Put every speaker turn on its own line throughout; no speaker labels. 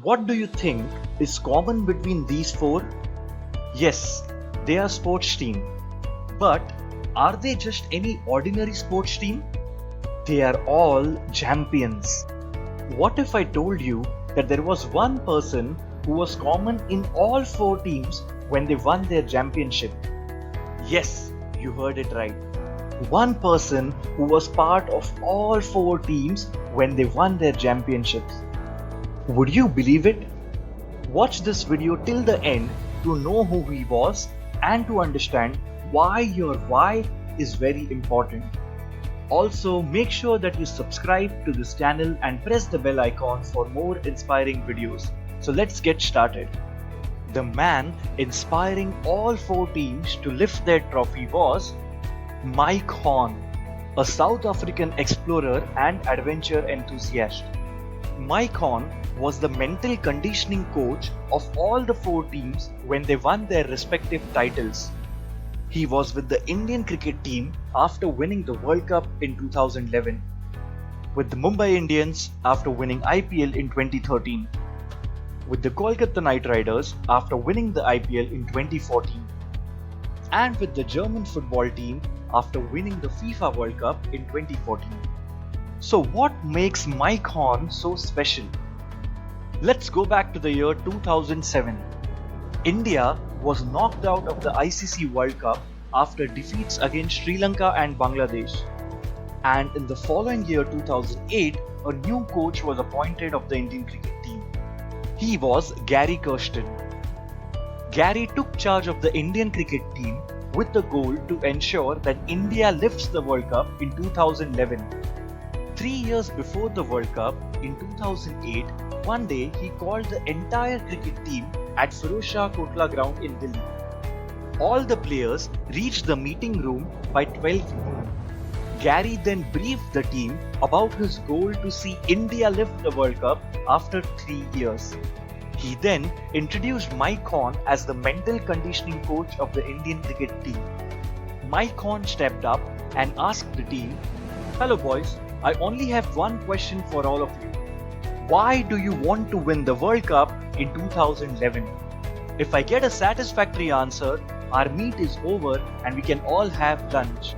What do you think is common between these four? Yes, they are sports team. But are they just any ordinary sports team? They are all champions. What if I told you that there was one person who was common in all four teams when they won their championship? Yes, you heard it right. One person who was part of all four teams when they won their championships. Would you believe it? Watch this video till the end to know who he was and to understand why your why is very important. Also, make sure that you subscribe to this channel and press the bell icon for more inspiring videos. So let's get started. The man inspiring all four teams to lift their trophy was Mike Horn, a South African explorer and adventure enthusiast. Mike Horn was the mental conditioning coach of all the four teams when they won their respective titles. He was with the Indian cricket team after winning the World Cup in 2011, with the Mumbai Indians after winning IPL in 2013, with the Kolkata Knight Riders after winning the IPL in 2014, and with the German football team after winning the FIFA World Cup in 2014. So what makes Mike Horn so special? Let's go back to the year 2007. India was knocked out of the ICC World Cup after defeats against Sri Lanka and Bangladesh. And in the following year 2008, a new coach was appointed of the Indian cricket team. He was Gary Kirsten. Gary took charge of the Indian cricket team with the goal to ensure that India lifts the World Cup in 2011. 3 years before the World Cup, in 2008, one day he called the entire cricket team at Firozshah Kotla ground in Delhi. All the players reached the meeting room by 12 noon. Gary then briefed the team about his goal to see India lift the World Cup after 3 years. He then introduced Mike Horn as the mental conditioning coach of the Indian cricket team. Mike Horn stepped up and asked the team, "Hello boys, I only have one question for all of you. Why do you want to win the World Cup in 2011? If I get a satisfactory answer, our meet is over and we can all have lunch."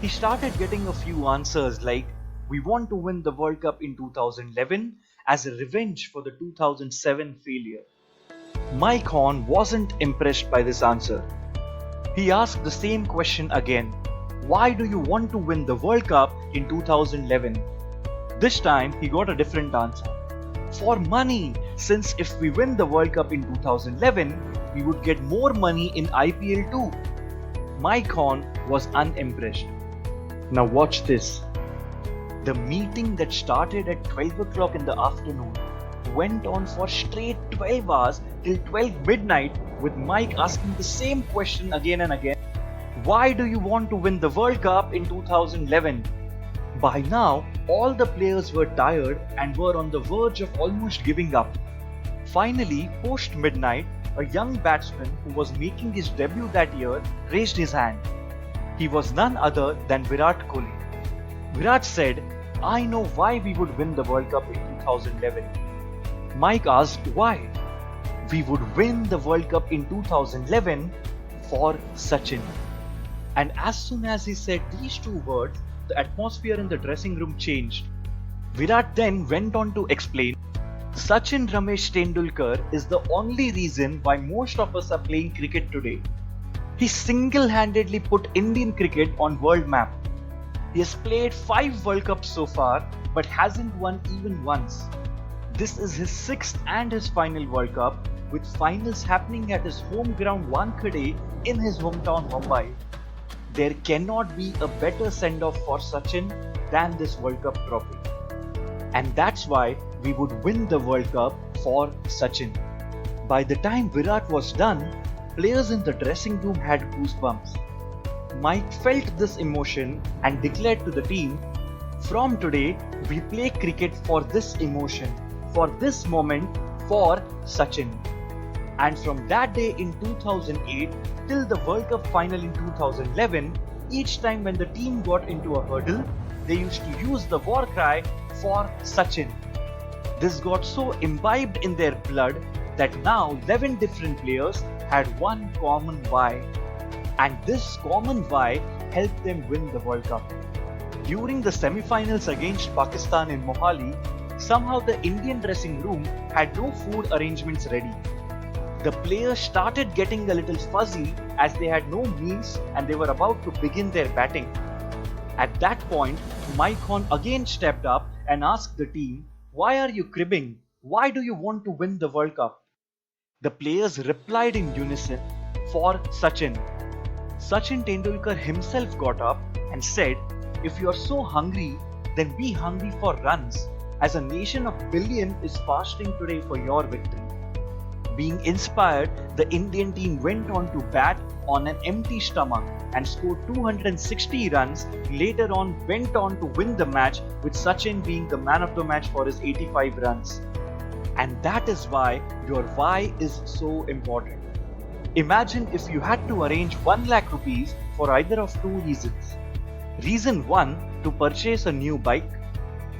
He started getting a few answers like, "We want to win the World Cup in 2011 as a revenge for the 2007 failure." Mike Horn wasn't impressed by this answer. He asked the same question again. "Why do you want to win the World Cup in 2011? This time he got a different answer. "For money, since if we win the World Cup in 2011, we would get more money in IPL too." Mike Horn was unimpressed. Now watch this. The meeting that started at 12 o'clock in the afternoon went on for straight 12 hours till 12 midnight with Mike asking the same question again and again. "Why do you want to win the World Cup in 2011? By now, all the players were tired and were on the verge of almost giving up. Finally, post midnight, a young batsman who was making his debut that year raised his hand. He was none other than Virat Kohli. Virat said, "I know why we would win the World Cup in 2011. Mike asked why. "We would win the World Cup in 2011 for Sachin." And as soon as he said these two words, the atmosphere in the dressing room changed. Virat then went on to explain, "Sachin Ramesh Tendulkar is the only reason why most of us are playing cricket today. He single-handedly put Indian cricket on world map. He has played 5 World Cups so far but hasn't won even once. This is his 6th and his final World Cup, with finals happening at his home ground Wankhede in his hometown Mumbai. There cannot be a better send-off for Sachin than this World Cup trophy. And that's why we would win the World Cup for Sachin." By the time Virat was done, players in the dressing room had goosebumps. Mike felt this emotion and declared to the team, "From today, we play cricket for this emotion, for this moment, for Sachin." And from that day in 2008 till the World Cup final in 2011, each time when the team got into a hurdle, they used to use the war cry for Sachin. This got so imbibed in their blood that now 11 different players had one common why, and this common why helped them win the World Cup. During the semi-finals against Pakistan in Mohali, somehow the Indian dressing room had no food arrangements ready. The players started getting a little fuzzy as they had no meals and they were about to begin their batting. At that point, Mike Horn again stepped up and asked the team, "Why are you cribbing? Why do you want to win the World Cup?" The players replied in unison, "For Sachin." Sachin Tendulkar himself got up and said, "If you are so hungry, then be hungry for runs, as a nation of billion is fasting today for your victory." Being inspired, the Indian team went on to bat on an empty stomach and scored 260 runs. Later on, went on to win the match, with Sachin being the man of the match for his 85 runs. And that is why your why is so important. Imagine if you had to arrange 1 lakh rupees for either of two reasons. Reason 1, to purchase a new bike,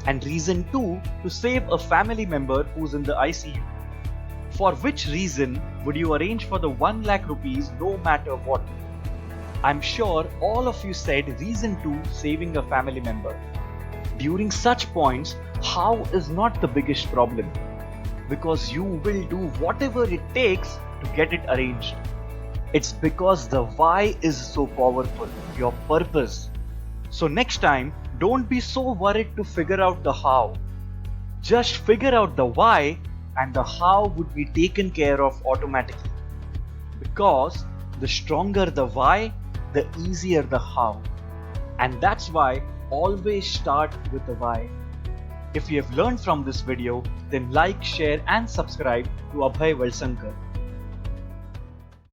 and reason 2, to save a family member who's in the ICU. For which reason would you arrange for the 1 lakh rupees no matter what? I'm sure all of you said reason 2, saving a family member. During such points, how is not the biggest problem, because you will do whatever it takes to get it arranged. It's because the why is so powerful, your purpose. So next time, don't be so worried to figure out the how. Just figure out the why, and the how would be taken care of automatically. Because the stronger the why, the easier the how. And that's why always start with the why. If you have learned from this video, then like, share and subscribe to Abhayvalsangkar.